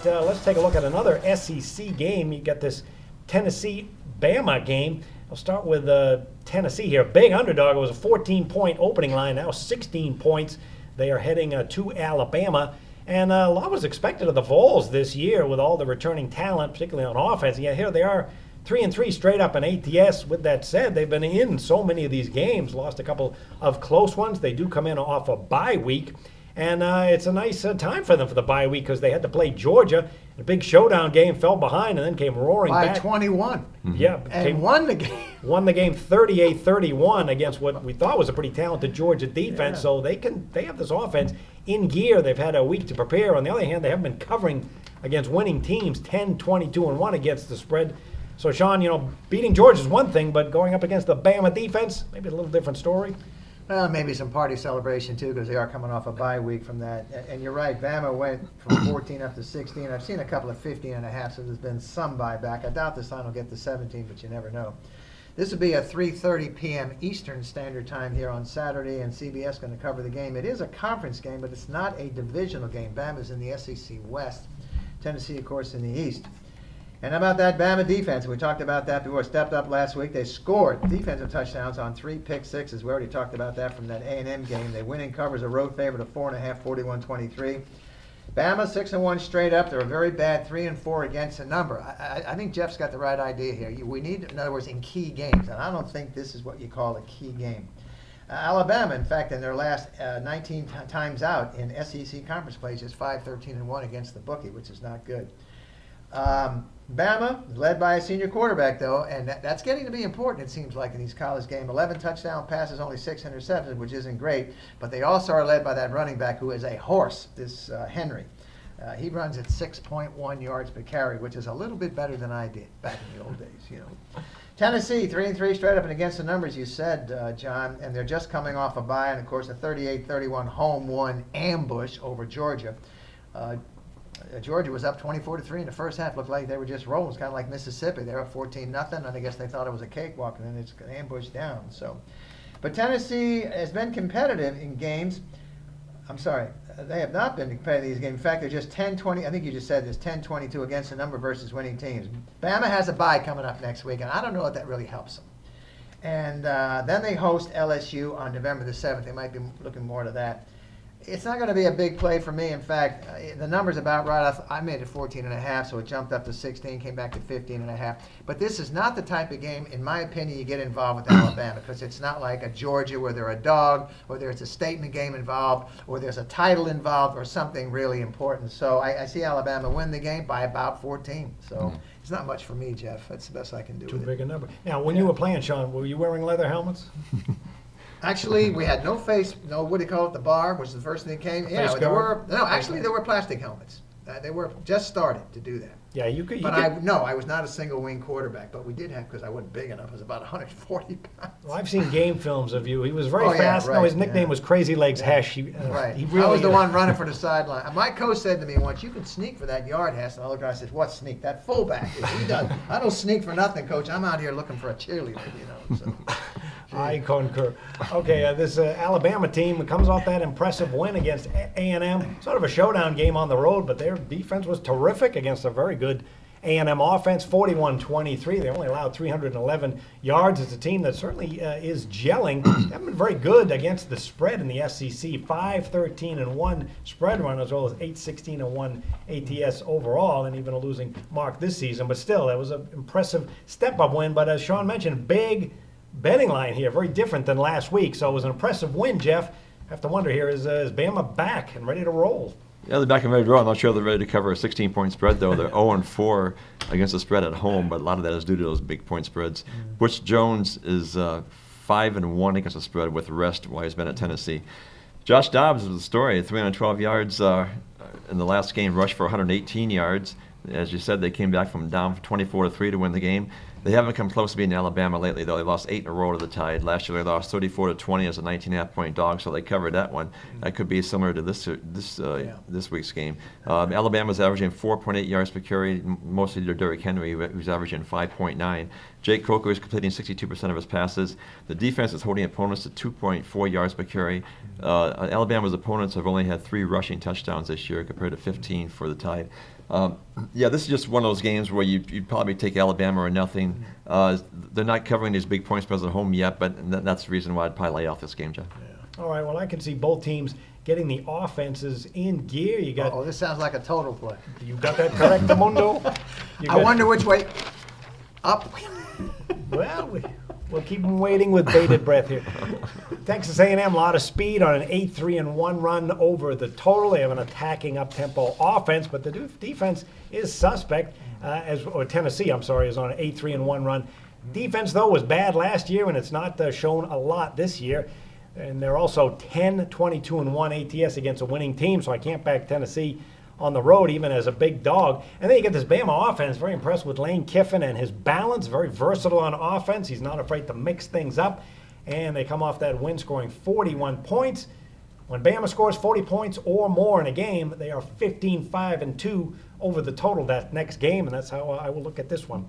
right, let's take a look at another SEC game. You got this Tennessee-Bama game. I'll start with Tennessee here. Big underdog. It was a 14-point opening line. Now 16 points. They are heading to Alabama. And a lot was expected of the Vols this year with all the returning talent, particularly on offense. Yeah, here they are, 3-3 straight up in ATS. With that said, they've been in so many of these games, lost a couple of close ones. They do come in off a bye week. And it's a nice time for them for the bye week because they had to play Georgia. A big showdown game, fell behind, and then came roaring back. By 21. Mm-hmm. Yeah. And won the game. Won the game 38-31 against what we thought was a pretty talented Georgia defense. Yeah. So they have this offense in gear. They've had a week to prepare. On the other hand, they haven't been covering against winning teams, 10-22-1 against the spread. So, Sean, beating Georgia is one thing, but going up against the Bama defense, maybe a little different story. Well, maybe some party celebration, too, because they are coming off a bye week from that. And you're right, Bama went from 14 up to 16. I've seen a couple of 15.5, so there's been some buyback. I doubt this line will get to 17, but you never know. This will be a 3:30 p.m. Eastern Standard Time here on Saturday, and CBS going to cover the game. It is a conference game, but it's not a divisional game. Bama's in the SEC West. Tennessee, of course, in the East. And how about that Bama defense? We talked about that before. Stepped up last week. They scored defensive touchdowns on 3 pick sixes. We already talked about that from that A&M game. They win in covers a road favorite of 4.5, 41-23. Bama 6-1 straight up. They're a very bad 3-4 against the number. I think Jeff's got the right idea here. We need, in other words, in key games. And I don't think this is what you call a key game. Alabama, in fact, in their last 19 times out in SEC conference play, is 5-13-1 against the bookie, which is not good. Bama, led by a senior quarterback, though, and that's getting to be important, it seems like, in these college games. 11 touchdown passes, only 6 interceptions, which isn't great. But they also are led by that running back who is a horse, this Henry. He runs at 6.1 yards per carry, which is a little bit better than I did back in the old days, Tennessee, 3-3 straight up and against the numbers, you said, John, and they're just coming off a bye, and, of course, a 38-31 home-won ambush over Georgia. Georgia was up 24-3 in the first half. Looked like they were just rolling. It's kind of like Mississippi. They were up 14-0, and I guess they thought it was a cakewalk, and then it's ambushed down. But Tennessee has been competitive in games. I'm sorry, they have not been competitive in these games. In fact, they're just 10-20. I think you just said this, 10-22 against the number versus winning teams. Bama has a bye coming up next week, and I don't know if that really helps them. And then they host LSU on November the 7th. They might be looking more to that. It's not going to be a big play for me. In fact, the number's about right. I made it 14.5, so it jumped up to 16, came back to 15.5. But this is not the type of game, in my opinion, you get involved with Alabama, because it's not like a Georgia where they're a dog, or there's a statement game involved, or there's a title involved, or something really important. So I see Alabama win the game by about 14. So it's not much for me, Jeff. That's the best I can do. Too big a number. Now, when you were playing, Sean, were you wearing leather helmets? Actually, we had no what do you call it, the bar, which was the first thing that came. Yeah, there were plastic helmets. They were just started to do that. Yeah, you could. I was not a single wing quarterback, but we did have, because I wasn't big enough. I was about 140 pounds. Well, I've seen game films of you. He was very fast. Right, no, his nickname was Crazy Legs Hesh. Right. He really, I was the one running for the sideline. My coach said to me once, "You can sneak for that yard, Hess." And I looked at him, I said, "What sneak? That fullback. He does. I don't sneak for nothing, Coach. I'm out here looking for a cheerleader, So. I concur. Okay, this Alabama team comes off that impressive win against A&M. Sort of a showdown game on the road, but their defense was terrific against a very good A&M offense, 41-23. They only allowed 311 yards. It's a team that certainly is gelling. They haven't been very good against the spread in the SEC. 5-13-1 spread run, as well as 8-16-1 ATS overall, and even a losing mark this season. But still, that was an impressive step-up win. But as Sean mentioned, big betting line here, very different than last week. So it was an impressive win, Jeff. I have to wonder here, is Bama back and ready to roll? Yeah, they're back and ready to roll. I'm not sure they're ready to cover a 16-point spread, though. They're 0-4 against the spread at home, but a lot of that is due to those big point spreads. Butch Jones is 5-1 against the spread with rest while he's been at Tennessee. Josh Dobbs is the story. 312 yards in the last game, rushed for 118 yards. As you said, they came back from down 24-3 to win the game. They haven't come close to beating Alabama lately, though. They lost 8 in a row to the Tide. Last year they lost 34-20 as a 19.5-point dog, so they covered that one. That could be similar to this week's game. Alabama's averaging 4.8 yards per carry, mostly to Derrick Henry, who's averaging 5.9. Jake Coker is completing 62% of his passes. The defense is holding opponents to 2.4 yards per carry. Alabama's opponents have only had 3 rushing touchdowns this year compared to 15 for the Tide. Yeah, this is just one of those games where you'd probably take Alabama or nothing. They're not covering these big point spreads at home yet, but that's the reason why I'd probably lay off this game, Jeff. All right, well, I can see both teams getting the offenses in gear. You got Oh, this sounds like a total play. you got that correct, Mundo? I wonder which way. Up. Well, we'll keep them waiting with bated breath here. Texas A&M, a lot of speed on an 8-3-1 run over the total. They have an attacking up-tempo offense, but the defense is suspect. Or Tennessee, I'm sorry, is on an 8-3-1 run. Defense, though, was bad last year, and it's not shown a lot this year. And they're also 10-22-1 ATS against a winning team, so I can't back Tennessee on the road, even as a big dog. And then you get this Bama offense. Very impressed with Lane Kiffin and his balance. Very versatile on offense. He's not afraid to mix things up. And they come off that win scoring 41 points. When Bama scores 40 points or more in a game, they are 15-5-2 over the total that next game, and that's how I will look at this one.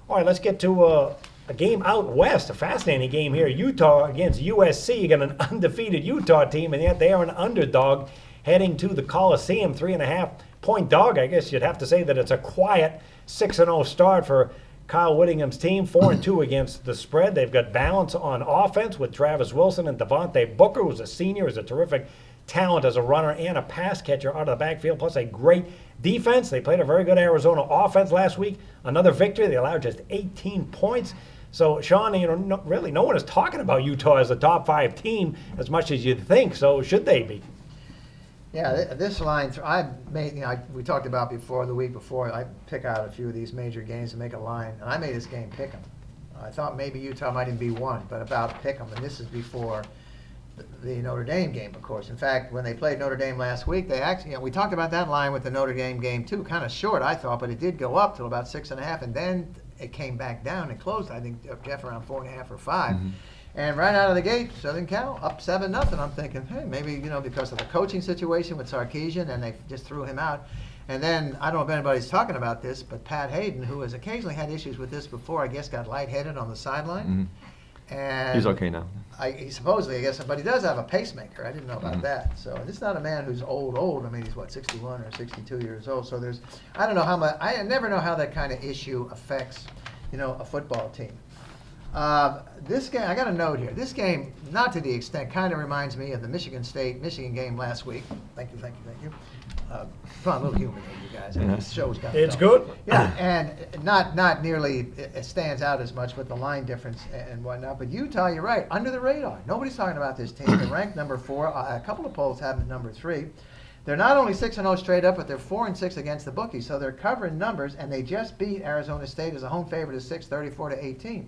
All right, let's get to a game out west, a fascinating game here. Utah against USC. You got an undefeated Utah team, and yet they are an underdog heading to the Coliseum, 3.5-point dog. I guess you'd have to say that it's a quiet 6-0 start for Kyle Whittingham's team, 4-2 against the spread. They've got balance on offense with Travis Wilson and Devontae Booker, who's a senior, who's a terrific talent as a runner and a pass catcher out of the backfield, plus a great defense. They played a very good Arizona offense last week. Another victory. They allowed just 18 points. So, Sean, really no one is talking about Utah as a top 5 team as much as you'd think. So, should they be? Yeah, this line, we talked about before, the week before, I pick out a few of these major games and make a line, and I made this game pick 'em. I thought maybe Utah might even be one, but about pick 'em, and this is before the Notre Dame game, of course. In fact, when they played Notre Dame last week, they actually, we talked about that line with the Notre Dame game too, kind of short, I thought, but it did go up till about 6.5, and then it came back down and closed, I think, Jeff, around 4.5 or 5. Mm-hmm. And right out of the gate, Southern Cal up 7-0. I'm thinking, hey, maybe, because of the coaching situation with Sarkisian, and they just threw him out. And then, I don't know if anybody's talking about this, but Pat Hayden, who has occasionally had issues with this before, I guess got lightheaded on the sideline. Mm-hmm. And he's okay now. He supposedly, I guess, but he does have a pacemaker. I didn't know about that. So this is not a man who's old. I mean, he's 61 or 62 years old. So I don't know how much, I never know how that kind of issue affects, a football team. This game, I got a note here. This game, not to the extent, kind of reminds me of the Michigan game last week. Thank you. Come on, a little humor there, you guys. Yeah. This show's got it's good. Yeah, and not nearly it stands out as much with the line difference and whatnot. But Utah, you're right, under the radar. Nobody's talking about this team. They're ranked number 4. A couple of polls have them number 3. They're not only 6-0 straight up, but they're 4-6 against the bookies. So they're covering numbers, and they just beat Arizona State as a home favorite of 6, 34-18.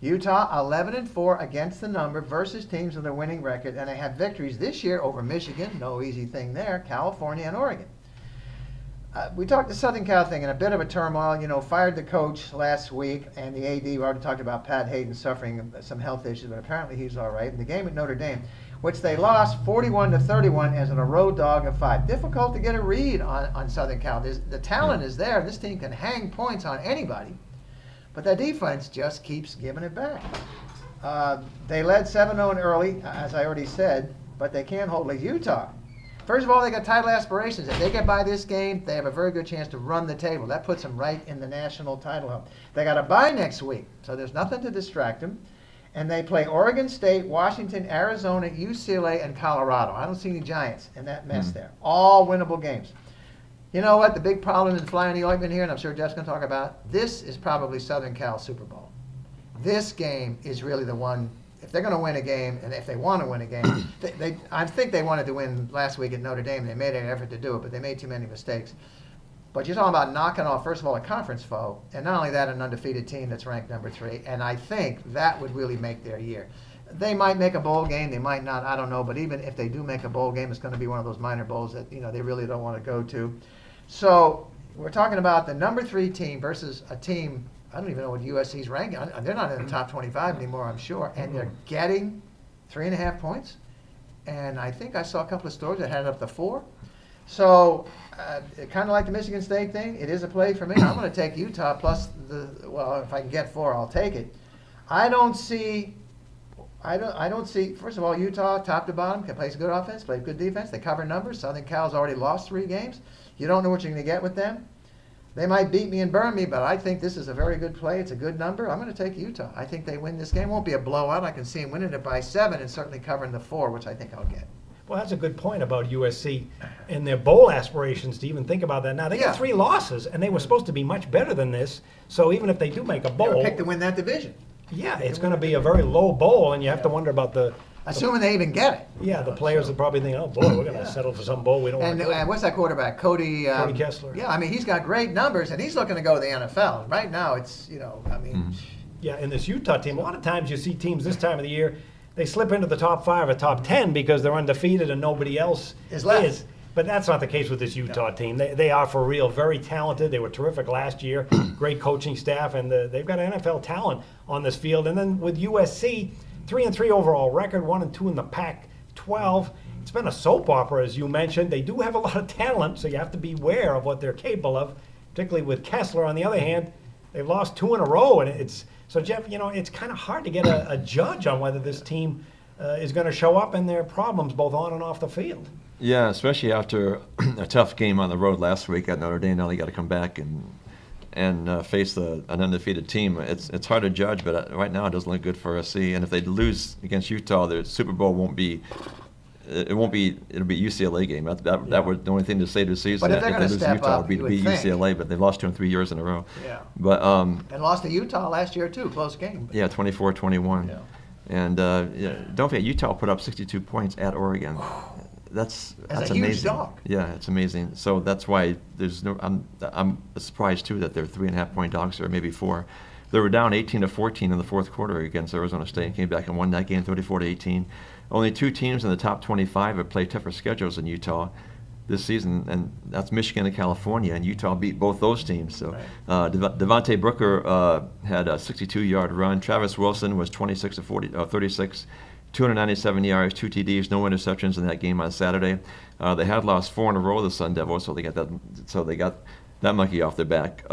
Utah 11-4 against the number versus teams with a winning record, and they have victories this year over Michigan, no easy thing there, California, and Oregon. We talked the Southern Cal thing in a bit of a turmoil. Fired the coach last week, and the AD, we already talked about Pat Hayden suffering some health issues, but apparently he's all right. And the game at Notre Dame, which they lost 41-31 as a road dog of 5. Difficult to get a read on Southern Cal. The talent is there. This team can hang points on anybody. But that defense just keeps giving it back. They led 7-0 early, as I already said, but they can't hold like Utah. First of all, they got title aspirations. If they get by this game, they have a very good chance to run the table. That puts them right in the national title hunt. They got a bye next week, so there's nothing to distract them. And they play Oregon State, Washington, Arizona, UCLA, and Colorado. I don't see any Giants in that mess there. All winnable games. You know what? The big problem in flying the ointment here, and I'm sure Jeff's going to talk about, this is probably Southern Cal's Super Bowl. This game is really the one, if they're going to win a game, and if they want to win a game, I think they wanted to win last week at Notre Dame. They made an effort to do it, but they made too many mistakes. But you're talking about knocking off, first of all, a conference foe, and not only that, an undefeated team that's ranked number 3, and I think that would really make their year. They might make a bowl game, they might not, I don't know, but even if they do make a bowl game, it's going to be one of those minor bowls that they really don't want to go to. So we're talking about the number 3 team versus a team, I don't even know what USC's ranking. They're not in the top 25 anymore, I'm sure, and they're getting 3.5 points. And I think I saw a couple of stores that had it up to 4. So kind of like the Michigan State thing, it is a play for me. I'm going to take Utah plus if I can get 4, I'll take it. I don't see, first of all, Utah, top to bottom, plays good offense, plays good defense. They cover numbers. Southern Cal's already lost 3 games. You don't know what you're going to get with them. They might beat me and burn me, but I think this is a very good play. It's a good number. I'm going to take Utah. I think they win this game. Won't be a blowout. I can see them winning it by 7 and certainly covering the 4, which I think I'll get. Well, that's a good point about USC and their bowl aspirations to even think about that. Now, they Yeah. got 3 losses, and they were supposed to be much better than this. So even if they do make a They bowl, were picked to win that division, yeah, it's going to be a very low bowl, and you have to wonder about the assuming they even get it. the players will probably think, oh boy, we're going to settle for some bowl we don't want And to. what's that quarterback, Cody Kessler. Yeah, I mean, he's got great numbers, and he's looking to go to the NFL. Right now, it's, I mean, Yeah, in this Utah team, a lot of times you see teams this time of the year, they slip into the top 5 or top 10 because they're undefeated and nobody else Is left. But that's not the case with this Utah team. They are for real, very talented. They were terrific last year, great coaching staff, and they've got NFL talent on this field. And then with USC, 3-3 overall record, 1-2 in the Pac-12. It's been a soap opera, as you mentioned. They do have a lot of talent, so you have to be aware of what they're capable of, particularly with Kessler. On the other hand, they've lost 2 in a row, and it's so Jeff. It's kind of hard to get a judge on whether this team is going to show up and their problems both on and off the field. Yeah, especially after a tough game on the road last week at Notre Dame. Now they got to come back and face an undefeated team. It's hard to judge, but right now it doesn't look good for USC. And if they lose against Utah, the Super Bowl won't be. It'll be UCLA game. That was the only thing to say this season. But if they're they gonna lose step Utah, up, it'll be you to beat would think. UCLA. But they've lost 2 and 3 years in a row. Yeah. But and lost to Utah last year, too. Close game. yeah, 24-21. Yeah. And don't forget, Utah put up 62 points at Oregon. That's a huge amazing. dog. Yeah, it's amazing. So that's why there's no. I'm surprised too that they're 3.5-point dogs or maybe 4. They were down 18-14 in the fourth quarter against Arizona State. Came back and won that game 34-18. Only 2 teams in the top 25 have played tougher schedules than Utah this season, and that's Michigan and California. And Utah beat both those teams. So Devontae Booker had a 62-yard run. Travis Wilson was 36, 297 yards, 2 TDs, no interceptions in that game on Saturday. They had lost 4 in a row, the Sun Devils, so they got that monkey off their back.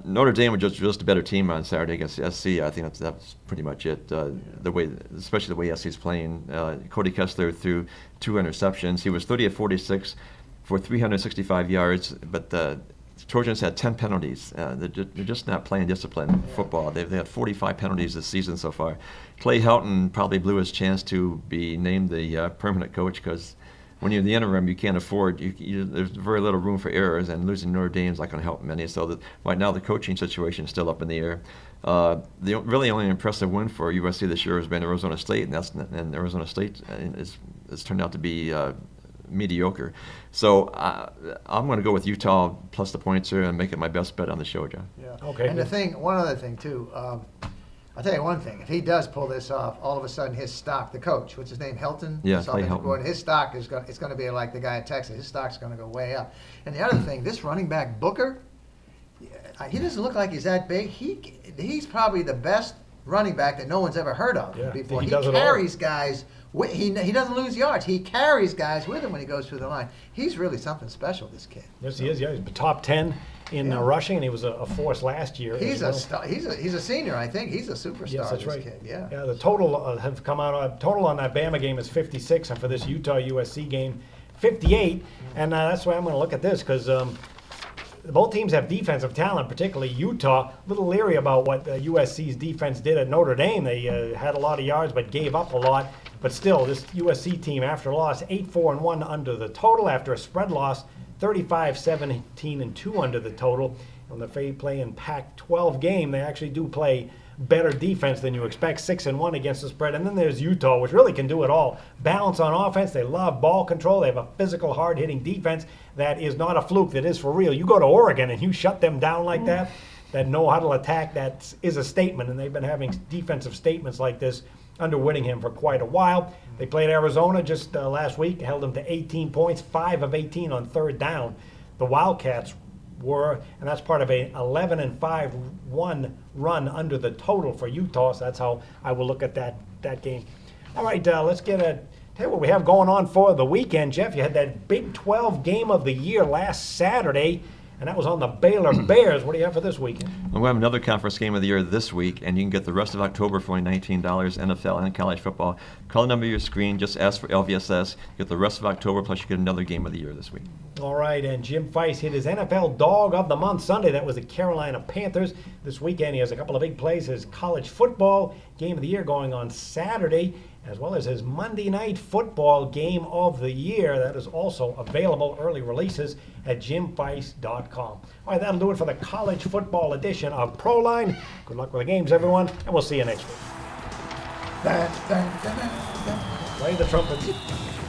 Notre Dame was just a better team on Saturday against SC. I think that's pretty much it. Especially the way SC's playing. Cody Kessler threw 2 interceptions. He was 30 of 46 for 365 yards, but the Trojans had 10 penalties. They're just not playing disciplined football. They had 45 penalties this season so far. Clay Helton probably blew his chance to be named the permanent coach because when you're in the interim, you can't afford. There's very little room for errors, and losing Notre Dame is not going to help many. So right now, the coaching situation is still up in the air. The really only impressive win for USC this year has been Arizona State, and Arizona State has turned out to be mediocre. So I'm going to go with Utah plus the points here and make it my best bet on the show, John. Yeah. Okay. And one other thing too. I'll tell you one thing. If he does pull this off, all of a sudden his stock, the coach, what's his name, Helton? Yeah, Clay Offensive Helton. coordinator, his stock is going to be like the guy at Texas. His stock's going to go way up. And the other thing, this running back Booker, he doesn't look like he's that big. He's probably the best running back that no one's ever heard of Yeah, before. he He does it all. carries guys. He doesn't lose yards. He carries guys with him when he goes through the line. He's really something special, this kid. Yes, he is. Yeah, he's top 10 in rushing, and he was a force last year. He's as well. he's a senior, I think. He's a superstar. Yes, that's this right. kid. Yeah. The total have come out. Total on that Bama game is 56, and for this Utah USC game, 58. And that's why I'm going to look at this because both teams have defensive talent, particularly Utah. A little leery about what USC's defense did at Notre Dame. They had a lot of yards but gave up a lot. But still, this USC team, after a loss, 8-4-1 under the total. After a spread loss, 35-17-2 under the total. On the play in Pac-12 game, they actually do play better defense than you expect, 6-1 against the spread. And then there's Utah, which really can do it all. Balance on offense. They love ball control. They have a physical, hard-hitting defense that is not a fluke. That is for real. You go to Oregon and you shut them down like that no-huddle attack, that is a statement. And they've been having defensive statements like this under Whittingham for quite a while. They played Arizona just last week, held them to 18 points, 5 of 18 on third down. The Wildcats were, and that's part of a 11-5-1 run under the total for Utah. So that's how I will look at that game. All right, let's tell you what we have going on for the weekend, Jeff. You had that Big 12 game of the year last Saturday, and that was on the Baylor Bears. What do you have for this weekend? We'll have another conference game of the year this week, and you can get the rest of October for only $19, NFL and college football. Call the number on your screen, just ask for LVSS. Get the rest of October, plus you get another game of the year this week. All right, and Jim Feist hit his NFL Dog of the Month Sunday. That was the Carolina Panthers. This weekend he has a couple of big plays. His college football game of the year going on Saturday, as well as his Monday Night Football game of the year. That is also available, early releases, at jimfeist.com. All right, that'll do it for the college football edition of Proline. Good luck with the games, everyone, and we'll see you next week. Play the trumpets.